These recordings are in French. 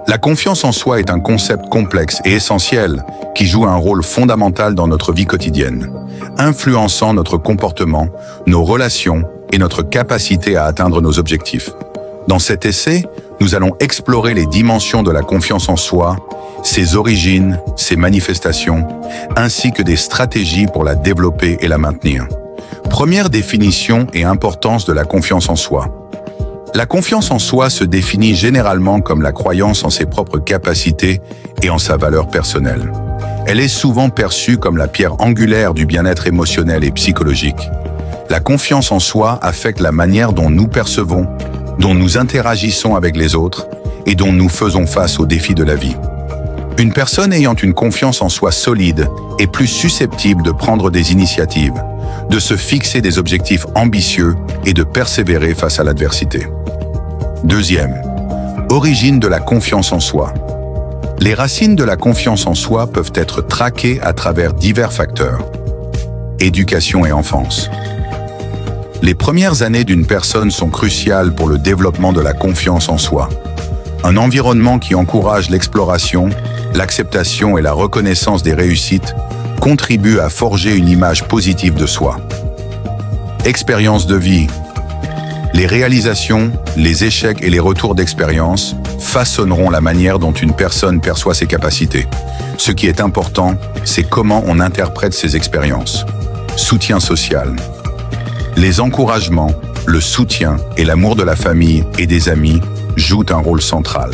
La confiance en soi est un concept complexe et essentiel qui joue un rôle fondamental dans notre vie quotidienne, influençant notre comportement, nos relations et notre capacité à atteindre nos objectifs. Dans cet essai, nous allons explorer les dimensions de la confiance en soi, ses origines, ses manifestations, ainsi que des stratégies pour la développer et la maintenir. Première définition et importance de la confiance en soi. La confiance en soi se définit généralement comme la croyance en ses propres capacités et en sa valeur personnelle. Elle est souvent perçue comme la pierre angulaire du bien-être émotionnel et psychologique. La confiance en soi affecte la manière dont nous percevons, dont nous interagissons avec les autres et dont nous faisons face aux défis de la vie. Une personne ayant une confiance en soi solide est plus susceptible de prendre des initiatives, de se fixer des objectifs ambitieux et de persévérer face à l'adversité. Deuxième, origine de la confiance en soi. Les racines de la confiance en soi peuvent être traquées à travers divers facteurs. Éducation et enfance. Les premières années d'une personne sont cruciales pour le développement de la confiance en soi. Un environnement qui encourage l'exploration, l'acceptation et la reconnaissance des réussites contribue à forger une image positive de soi. Expérience de vie. Les réalisations, les échecs et les retours d'expérience façonneront la manière dont une personne perçoit ses capacités. Ce qui est important, c'est comment on interprète ces expériences. Soutien social. Les encouragements, le soutien et l'amour de la famille et des amis jouent un rôle central.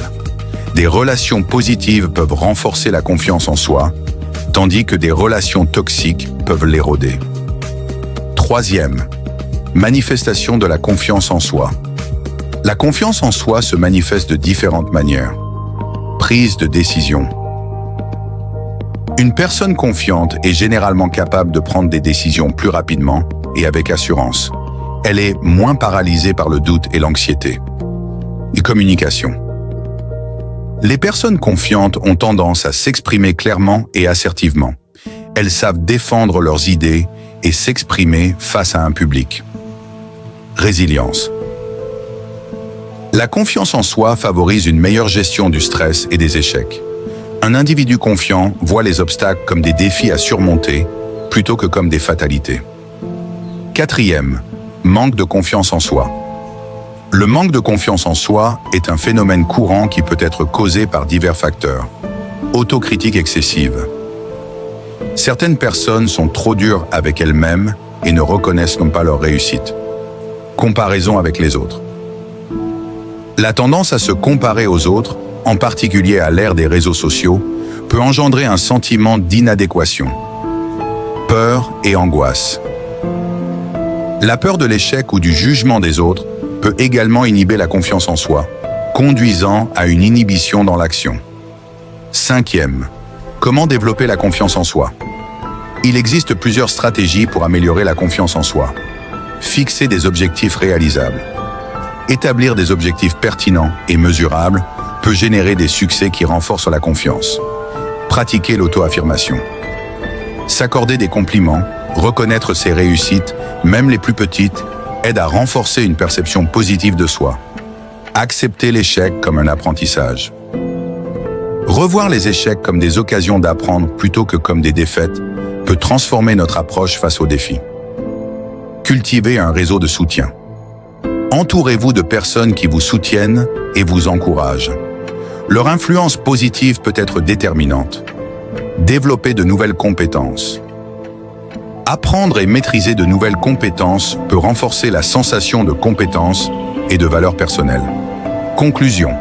Des relations positives peuvent renforcer la confiance en soi, tandis que des relations toxiques peuvent l'éroder. Troisième, manifestation de la confiance en soi. La confiance en soi se manifeste de différentes manières. Prise de décision. Une personne confiante est généralement capable de prendre des décisions plus rapidement et avec assurance. Elle est moins paralysée par le doute et l'anxiété. Et communication. Les personnes confiantes ont tendance à s'exprimer clairement et assertivement. Elles savent défendre leurs idées et s'exprimer face à un public. Résilience. La confiance en soi favorise une meilleure gestion du stress et des échecs. Un individu confiant voit les obstacles comme des défis à surmonter plutôt que comme des fatalités. Quatrième, manque de confiance en soi. Le manque de confiance en soi est un phénomène courant qui peut être causé par divers facteurs. Autocritique excessive. Certaines personnes sont trop dures avec elles-mêmes et ne reconnaissent pas leur réussite. Comparaison avec les autres. La tendance à se comparer aux autres, en particulier à l'ère des réseaux sociaux, peut engendrer un sentiment d'inadéquation. Peur et angoisse. La peur de l'échec ou du jugement des autres peut également inhiber la confiance en soi, conduisant à une inhibition dans l'action. Cinquième, comment développer la confiance en soi? Il existe plusieurs stratégies pour améliorer la confiance en soi. Fixer des objectifs réalisables. Établir des objectifs pertinents et mesurables peut générer des succès qui renforcent la confiance. Pratiquer l'auto-affirmation. S'accorder des compliments, reconnaître ses réussites, même les plus petites, aide à renforcer une perception positive de soi. Accepter l'échec comme un apprentissage. Revoir les échecs comme des occasions d'apprendre plutôt que comme des défaites peut transformer notre approche face aux défis. Cultiver un réseau de soutien. Entourez-vous de personnes qui vous soutiennent et vous encouragent. Leur influence positive peut être déterminante. Développer de nouvelles compétences. Apprendre et maîtriser de nouvelles compétences peut renforcer la sensation de compétence et de valeur personnelle. Conclusion.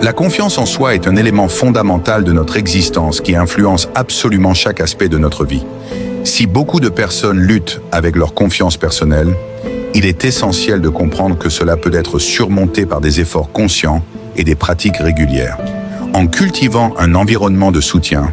La confiance en soi est un élément fondamental de notre existence qui influence absolument chaque aspect de notre vie. Si beaucoup de personnes luttent avec leur confiance personnelle, il est essentiel de comprendre que cela peut être surmonté par des efforts conscients et des pratiques régulières. En cultivant un environnement de soutien,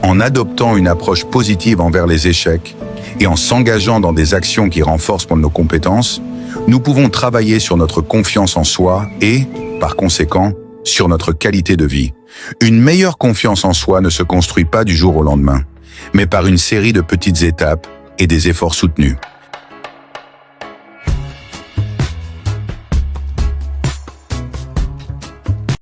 en adoptant une approche positive envers les échecs et en s'engageant dans des actions qui renforcent nos compétences, nous pouvons travailler sur notre confiance en soi et, par conséquent, sur notre qualité de vie. Une meilleure confiance en soi ne se construit pas du jour au lendemain, mais par une série de petites étapes et des efforts soutenus.